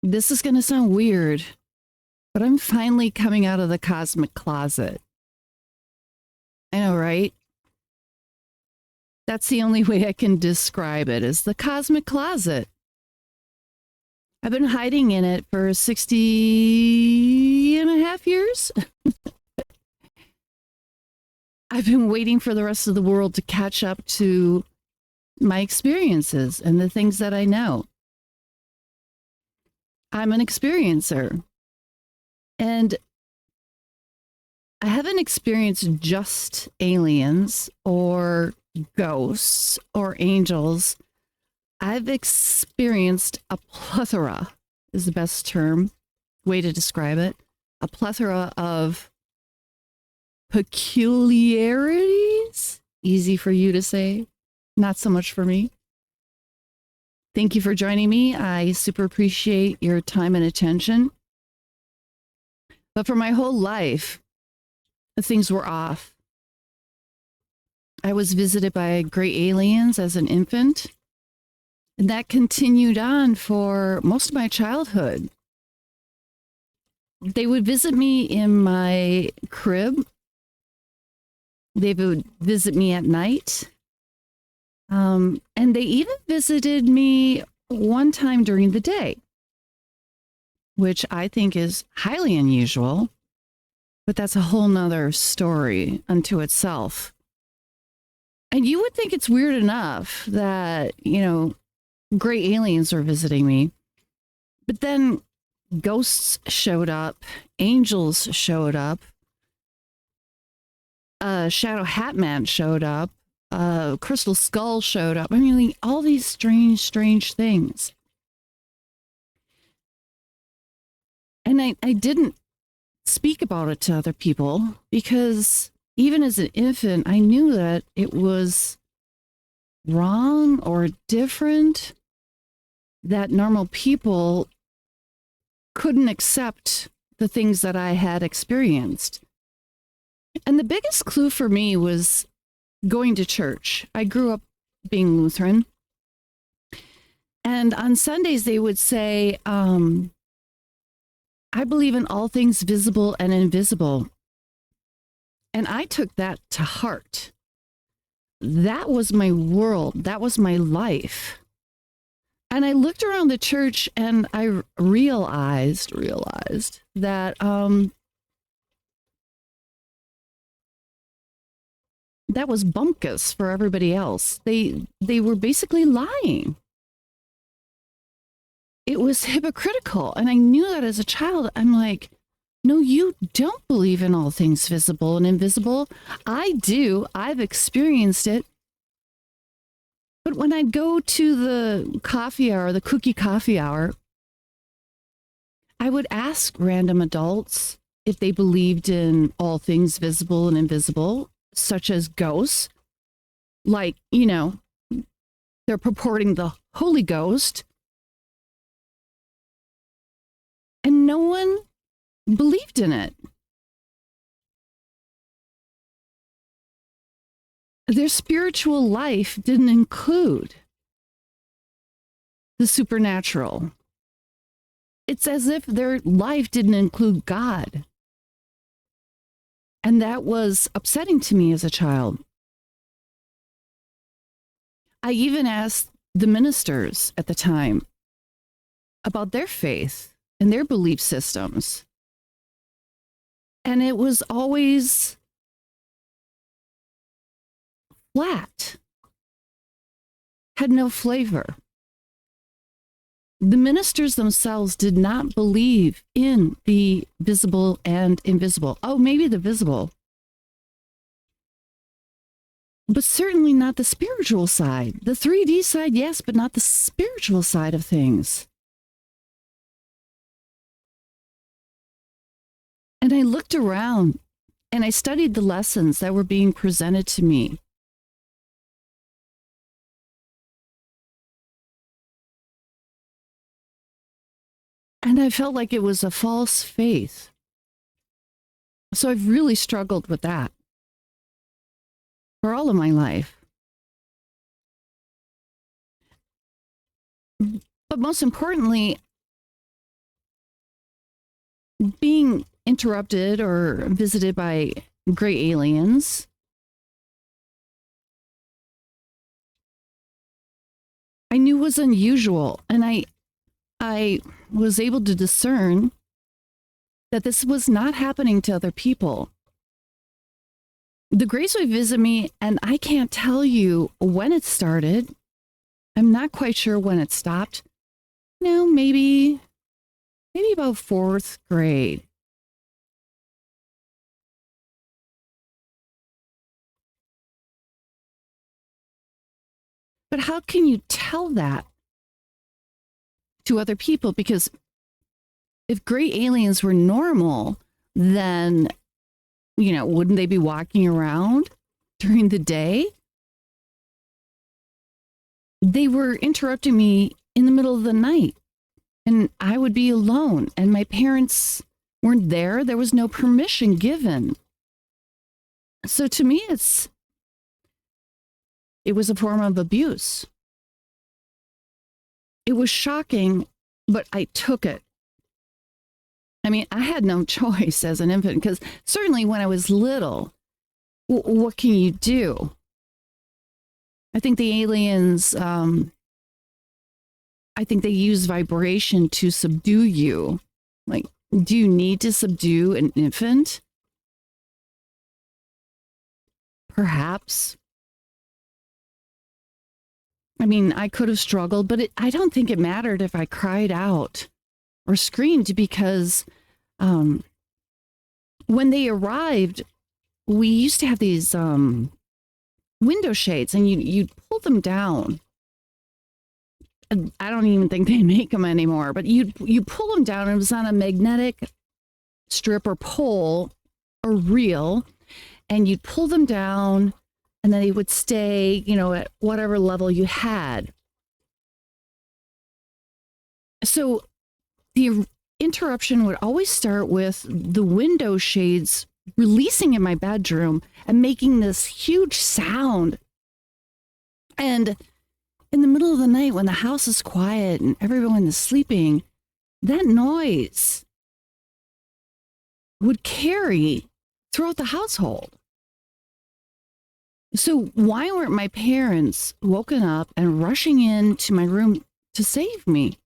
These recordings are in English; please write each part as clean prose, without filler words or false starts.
This is going to sound weird, but I'm finally coming out of the cosmic closet. I know, right? That's the only way I can describe it, is the cosmic closet. I've been hiding in it for 60 and a half years. I've been waiting for the rest of the world to catch up to my experiences and the things that I know. I'm an experiencer. And I haven't experienced just aliens or ghosts or angels. I've experienced a plethora, is the best way to describe it, a plethora of peculiarities. Easy for you to say, not so much for me. Thank you for joining me. I super appreciate your time and attention. But for my whole life, things were off. I was visited by great aliens as an infant, and that continued on for most of my childhood. They would visit me in my crib. They would visit me at night. And they even visited me one time during the day, which I think is highly unusual, but that's a whole nother story unto itself. And you would think it's weird enough that, great aliens are visiting me, but then ghosts showed up, angels showed up, Shadow Hat Man showed up, Crystal Skull showed up. I mean, all these strange things. And I didn't speak about it to other people because even as an infant, I knew that it was wrong or different, that normal people couldn't accept the things that I had experienced. And the biggest clue for me was going to church. I grew up being Lutheran. And on Sundays, they would say, I believe in all things visible and invisible. And I took that to heart. That was my world. That was my life. And I looked around the church and I realized that that was bunkus for everybody else. They were basically lying. It was hypocritical. And I knew that as a child. I'm like, no, you don't believe in all things visible and invisible. I do. I've experienced it. But when I'd go to the coffee hour, the cookie coffee hour, I would ask random adults if they believed in all things visible and invisible, such as ghosts. Like, they're purporting the Holy Ghost. And no one believed in it. Their spiritual life didn't include the supernatural. It's as if their life didn't include God. And that was upsetting to me as a child. I even asked the ministers at the time about their faith and their belief systems. And it was always flat, had no flavor. The ministers themselves did not believe in the visible and invisible. Oh, maybe the visible, but certainly not the spiritual side. The 3D side, yes, but not the spiritual side of things. And I looked around and I studied the lessons that were being presented to me. And I felt like it was a false faith. So I've really struggled with that for all of my life. But most importantly, being interrupted or visited by gray aliens. I knew was unusual, and I was able to discern that this was not happening to other people. The Grays would visit me, and I can't tell you when it started. I'm not quite sure when it stopped. No, maybe about 4th grade. But how can you tell that to other people? Because if gray aliens were normal, then, wouldn't they be walking around during the day? They were interrupting me in the middle of the night, and I would be alone, and my parents weren't there. There was no permission given. So to me, it was a form of abuse. It was shocking, but I took it. I mean, I had no choice as an infant, because certainly when I was little, what can you do? I think the aliens, I think they use vibration to subdue you. Like, do you need to subdue an infant? Perhaps. I mean, I could have struggled, but I don't think it mattered if I cried out or screamed, because when they arrived, we used to have these window shades, and you'd pull them down. I don't even think they make them anymore, but you pull them down, and it was on a magnetic strip or pole or reel, and you'd pull them down, and then they would stay, at whatever level you had. So the interruption would always start with the window shades releasing in my bedroom and making this huge sound. And in the middle of the night, when the house is quiet and everyone is sleeping, that noise would carry throughout the household. So why weren't my parents woken up and rushing into my room to save me?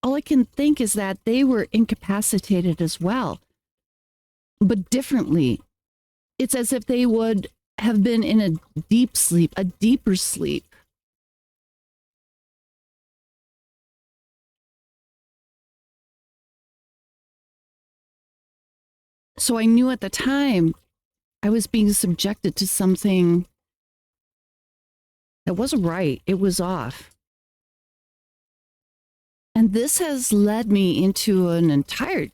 All I can think is that they were incapacitated as well, but differently. It's as if they would have been in a deep sleep, a deeper sleep. So I knew at the time I was being subjected to something that wasn't right. It was off. And this has led me into an entire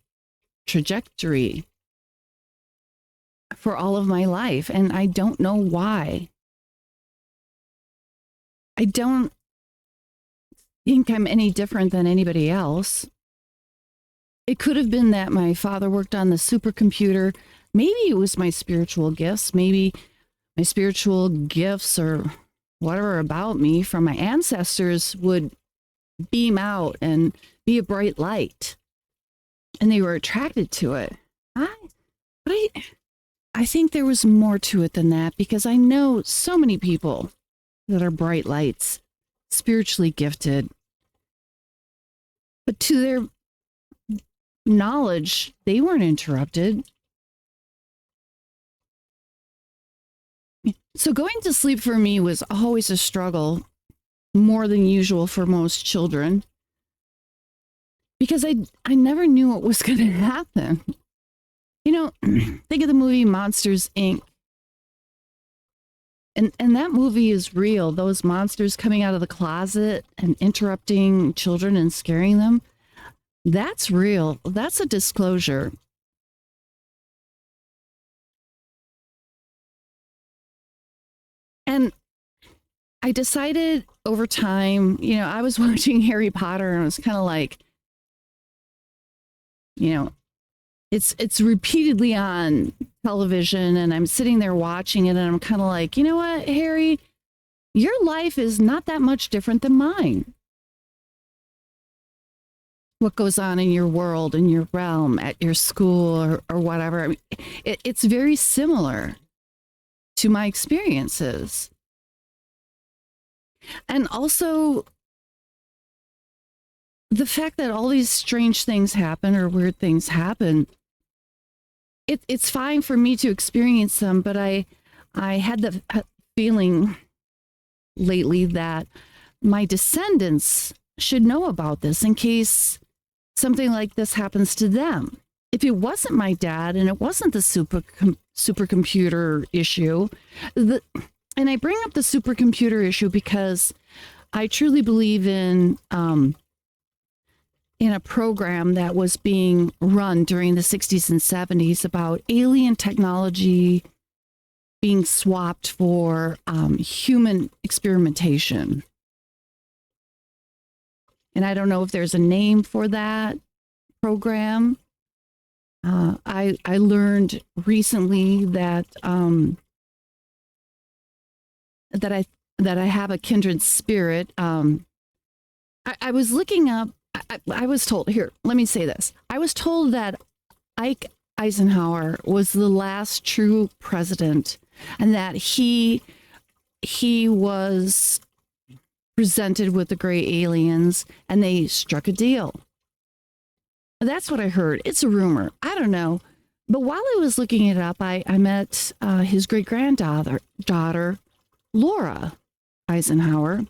trajectory for all of my life. And I don't know why. I don't think I'm any different than anybody else. It could have been that my father worked on the supercomputer. Maybe it was my spiritual gifts. Maybe my spiritual gifts or whatever about me from my ancestors would beam out and be a bright light. And they were attracted to it. I think there was more to it than that, because I know so many people that are bright lights, spiritually gifted. But to their knowledge, they weren't interrupted. So going to sleep for me was always a struggle, more than usual for most children, because I never knew what was going to happen. Think of the movie Monsters, Inc. And that movie is real. Those monsters coming out of the closet and interrupting children and scaring them. That's real. That's a disclosure. And I decided over time, I was watching Harry Potter, and I was kind of like, it's repeatedly on television, and I'm sitting there watching it, and I'm kind of like, you know what, Harry, your life is not that much different than mine. what goes on in your world, in your realm, at your school, or whatever. I mean, it's very similar to my experiences. And also the fact that all these strange things happen or weird things happen, it's fine for me to experience them, but I had the feeling lately that my descendants should know about this in case something like this happens to them. If it wasn't my dad and it wasn't the supercomputer issue, and I bring up the supercomputer issue because I truly believe in a program that was being run during the 60s and 70s about alien technology being swapped for human experimentation. And I don't know if there's a name for that program. I learned recently that that I have a kindred spirit. I was looking up. I was told, here, let me say this. I was told that Ike Eisenhower was the last true president, and that he was presented with the gray aliens and they struck a deal. That's what I heard. It's a rumor. I don't know. But while I was looking it up, I met his great-granddaughter, Laura Eisenhower.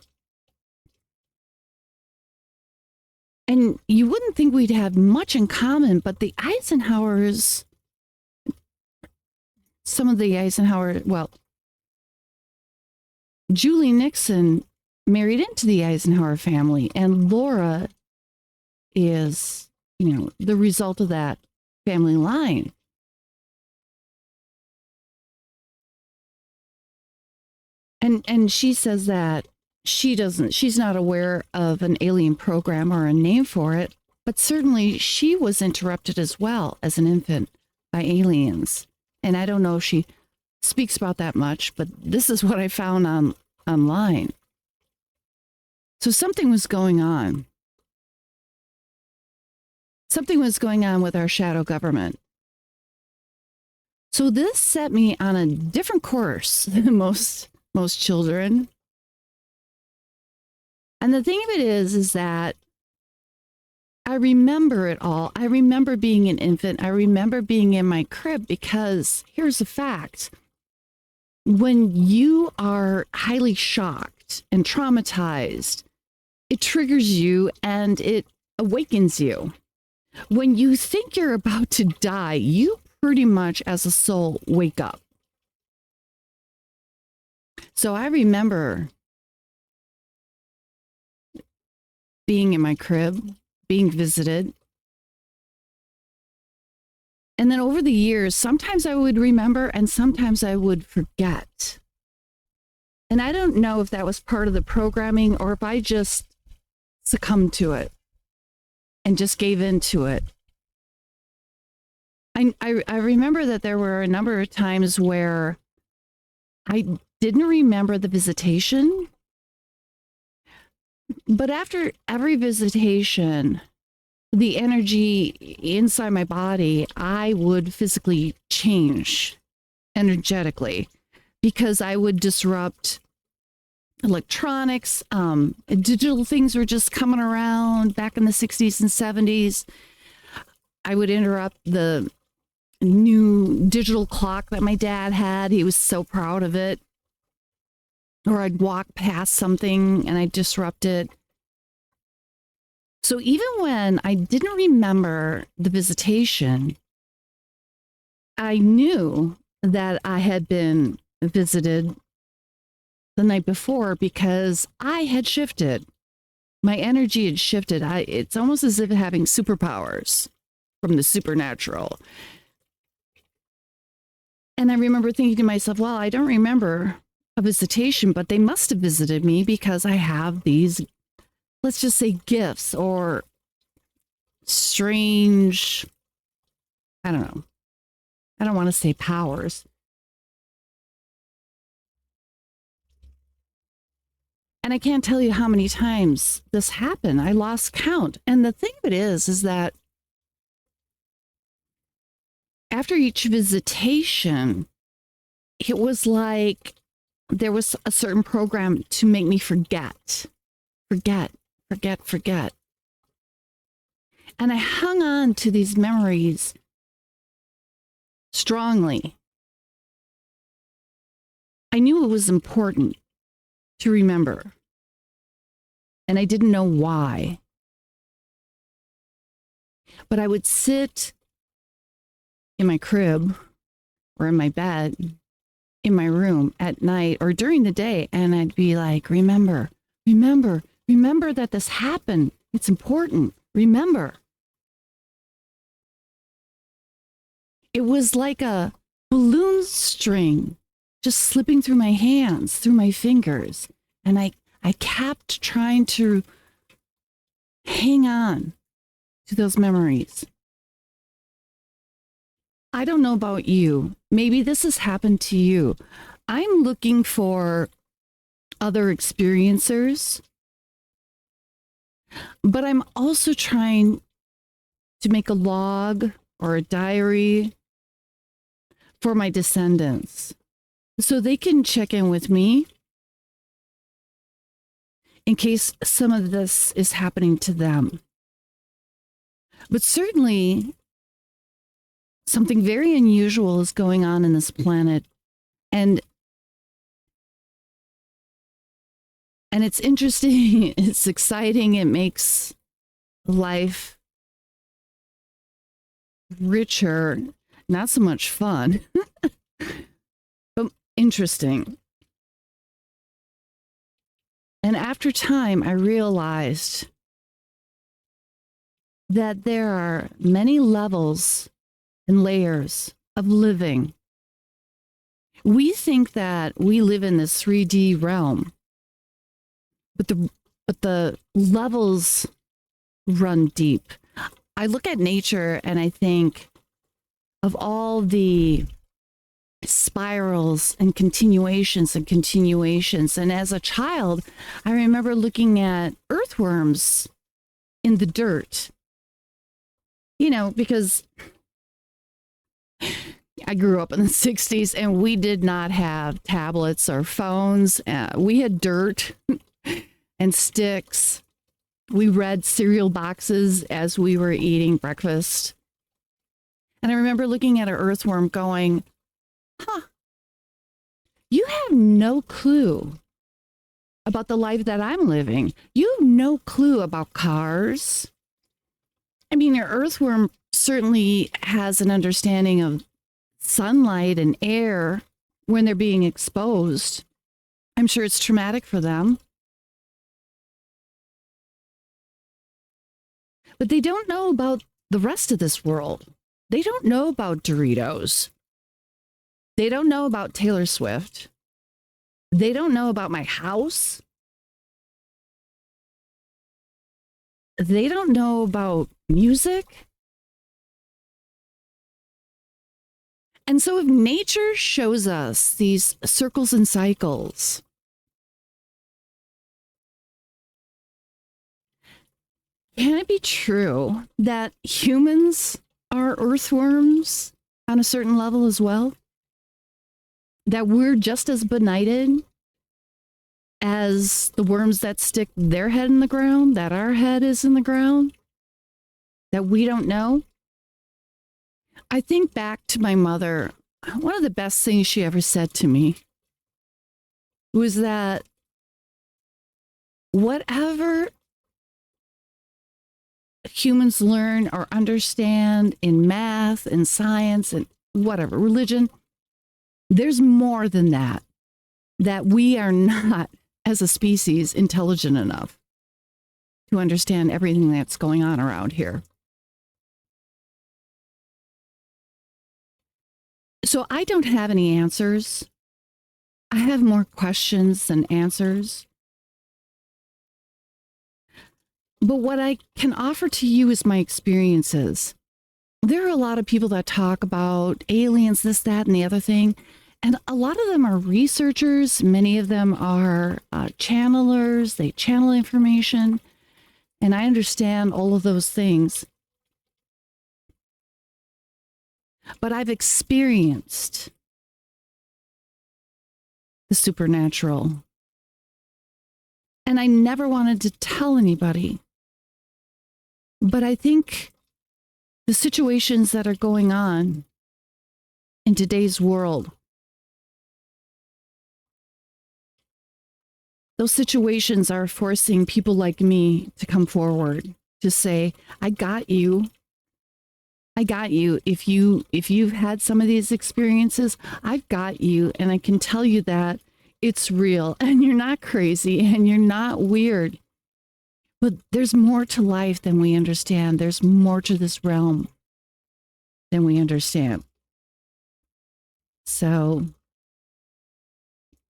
And you wouldn't think we'd have much in common, but the Eisenhowers, some of the Eisenhower, well, Julie Nixon married into the Eisenhower family, and Laura is, the result of that family line. And she says that she's not aware of an alien program or a name for it, but certainly she was interrupted as well as an infant by aliens. And I don't know if she speaks about that much, but this is what I found online. So something was going on. Something was going on with our shadow government. So this set me on a different course than most children. And the thing of it is that I remember it all. I remember being an infant. I remember being in my crib because here's the fact. When you are highly shocked and traumatized, it triggers you and it awakens you. When you think you're about to die, you pretty much as a soul wake up. So I remember being in my crib, being visited. And then over the years, sometimes I would remember and sometimes I would forget. And I don't know if that was part of the programming or if I just succumbed to it and just gave in to it. I remember that there were a number of times where I didn't remember the visitation. But after every visitation, the energy inside my body, I would physically change energetically because I would disrupt electronics. Digital things were just coming around back in the 60s and 70s. I would interrupt the new digital clock that my dad had. He was so proud of it. Or I'd walk past something and I'd disrupt it. So even when I didn't remember the visitation, I knew that I had been visited the night before because I had shifted. My energy had shifted. It's almost as if having superpowers from the supernatural. And I remember thinking to myself, well, I don't remember a visitation, but they must have visited me because I have these, let's just say, gifts or strange, I don't know. I don't want to say powers. And I can't tell you how many times this happened. I lost count. And the thing of it is that after each visitation, it was like there was a certain program to make me forget. And I hung on to these memories strongly. I knew it was important to remember, and I didn't know why. But I would sit in my crib or in my bed, in my room at night or during the day, and I'd be like, remember that this happened. It's important. Remember. It was like a balloon string just slipping through my hands, through my fingers. And I kept trying to hang on to those memories. I don't know about you. Maybe this has happened to you. I'm looking for other experiencers, but I'm also trying to make a log or a diary for my descendants so they can check in with me in case some of this is happening to them. But certainly, something very unusual is going on in this planet. And it's interesting, it's exciting, it makes life richer, not so much fun, but interesting. And after time, I realized that there are many levels and layers of living. We think that we live in this 3D realm, but the levels run deep. I look at nature and I think of all the spirals and continuations. And as a child, I remember looking at earthworms in the dirt, because I grew up in the 60s and we did not have tablets or phones. We had dirt and sticks. We read cereal boxes as we were eating breakfast. And I remember looking at an earthworm going, you have no clue about the life that I'm living. You have no clue about cars. I mean, your earthworm certainly has an understanding of sunlight and air when they're being exposed. I'm sure it's traumatic for them. But they don't know about the rest of this world. They don't know about Doritos. They don't know about Taylor Swift. They don't know about my house. They don't know about music. And so if nature shows us these circles and cycles, can it be true that humans are earthworms on a certain level as well? That we're just as benighted as the worms that stick their head in the ground, that our head is in the ground, that we don't know? I think back to my mother. One of the best things she ever said to me was that whatever humans learn or understand in math and science and whatever, religion, there's more than that, that we are not, as a species, intelligent enough to understand everything that's going on around here. So I don't have any answers. I have more questions than answers. But what I can offer to you is my experiences. There are a lot of people that talk about aliens, this, that, and the other thing. And a lot of them are researchers. Many of them are channelers. They channel information. And I understand all of those things. But I've experienced the supernatural. And I never wanted to tell anybody. But I think the situations that are going on in today's world, those situations are forcing people like me to come forward to say, I got you. I got you. If you've had some of these experiences, I've got you. And I can tell you that it's real and you're not crazy and you're not weird. But there's more to life than we understand. There's more to this realm than we understand. So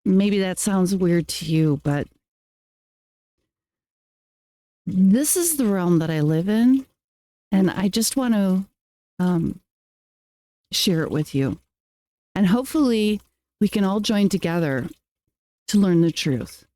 maybe that sounds weird to you, but this is the realm that I live in. And I just want to share it with you. And hopefully we can all join together to learn the truth.